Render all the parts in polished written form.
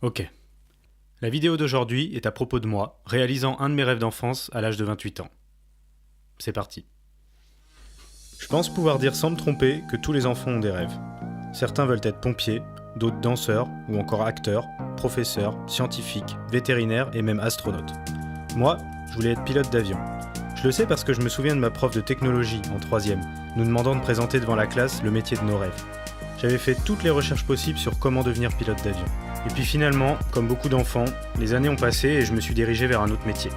Ok. La vidéo d'aujourd'hui est à propos de moi, réalisant un de mes rêves d'enfance à l'âge de 28 ans. C'est parti. Je pense pouvoir dire sans me tromper que tous les enfants ont des rêves. Certains veulent être pompiers, d'autres danseurs ou encore acteurs, professeurs, scientifiques, vétérinaires et même astronautes. Moi, je voulais être pilote d'avion. Je le sais parce que je me souviens de ma prof de technologie en 3e, nous demandant de présenter devant la classe le métier de nos rêves. J'avais fait toutes les recherches possibles sur comment devenir pilote d'avion. Et puis finalement, comme beaucoup d'enfants, les années ont passé et je me suis dirigé vers un autre métier.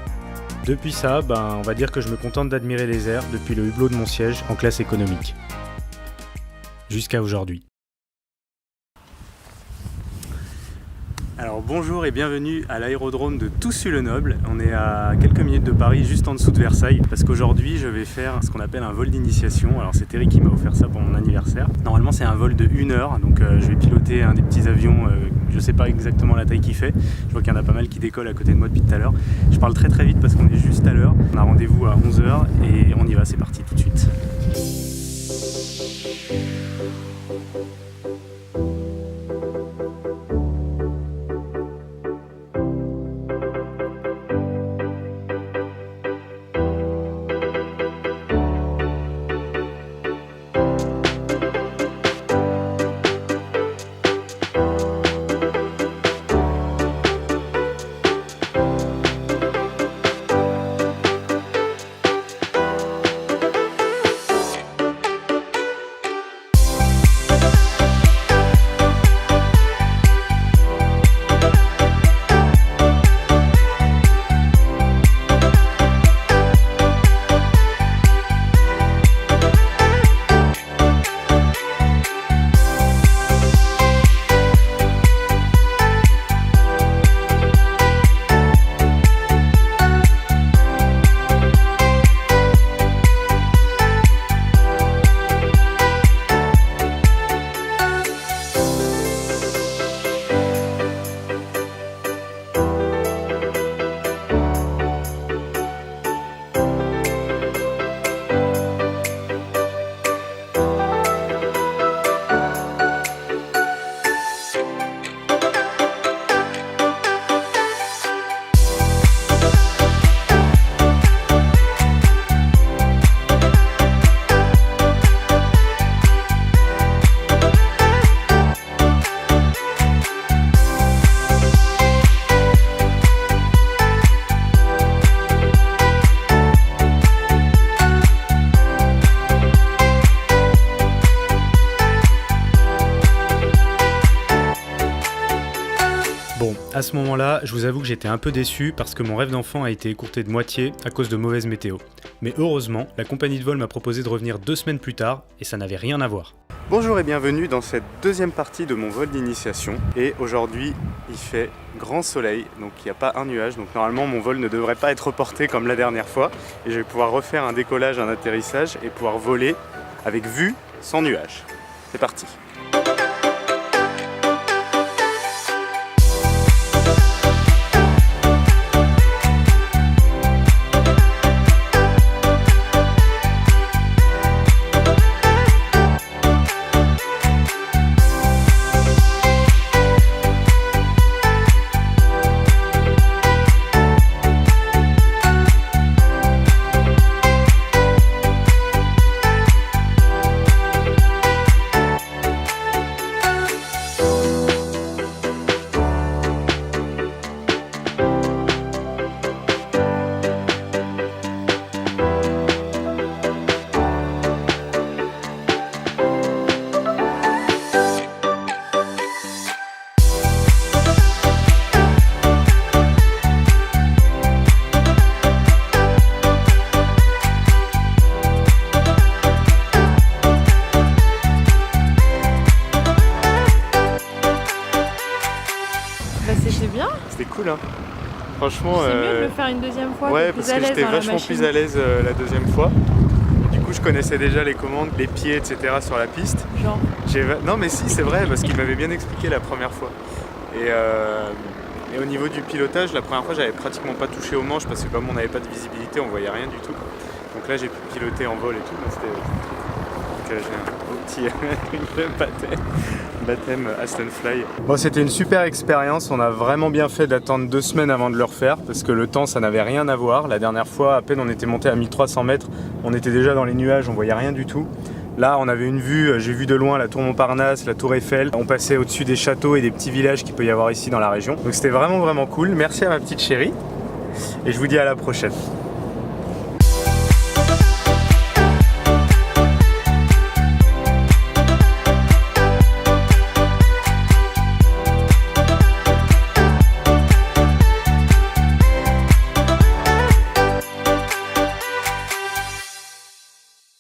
Depuis ça, on va dire que je me contente d'admirer les airs depuis le hublot de mon siège en classe économique. Jusqu'à aujourd'hui. Alors bonjour et bienvenue à l'aérodrome de Toussus-le-Noble. On est à quelques minutes de Paris, juste en dessous de Versailles, parce qu'aujourd'hui je vais faire ce qu'on appelle un vol d'initiation. Alors c'est Eric qui m'a offert ça pour mon anniversaire. Normalement c'est un vol de 1 heure, donc je vais piloter un des petits avions, je sais pas exactement la taille qu'il fait. Je vois qu'il y en a pas mal qui décollent à côté de moi depuis tout à l'heure. Je parle très vite parce qu'on est juste à l'heure. On a rendez-vous à 11h et on y va, c'est parti tout de suite. Bon, à ce moment-là, je vous avoue que j'étais un peu déçu parce que mon rêve d'enfant a été écourté de moitié à cause de mauvaise météo. Mais heureusement, la compagnie de vol m'a proposé de revenir 2 semaines plus tard et ça n'avait rien à voir. Bonjour et bienvenue dans cette deuxième partie de mon vol d'initiation. Et aujourd'hui, il fait grand soleil, donc il n'y a pas un nuage. Donc normalement, mon vol ne devrait pas être reporté comme la dernière fois. Et je vais pouvoir refaire un décollage, un atterrissage et pouvoir voler avec vue sans nuage. C'est parti! C'était bien. C'était cool, hein. Franchement. C'est mieux de le faire une deuxième fois. Ouais, parce que j'étais vachement plus à l'aise la deuxième fois. Du coup, je connaissais déjà les commandes, les pieds, etc. sur la piste. Genre. Non, mais si, c'est vrai, parce qu'il m'avait bien expliqué la première fois. Et au niveau du pilotage, la première fois, j'avais pratiquement pas touché aux manches parce que comme on n'avait pas de visibilité, on voyait rien du tout. Donc là, j'ai pu piloter en vol et tout. Donc j'ai un beau petit pâté. baptême Aston Fly. Bon, c'était une super expérience, on a vraiment bien fait d'attendre 2 semaines avant de le refaire parce que le temps ça n'avait rien à voir. La dernière fois, à peine on était monté à 1300 mètres, on était déjà dans les nuages, on voyait rien du tout. Là, on avait une vue, j'ai vu de loin la tour Montparnasse, la tour Eiffel. On passait au-dessus des châteaux et des petits villages qu'il peut y avoir ici dans la région. Donc c'était vraiment cool. Merci à ma petite chérie et je vous dis à la prochaine.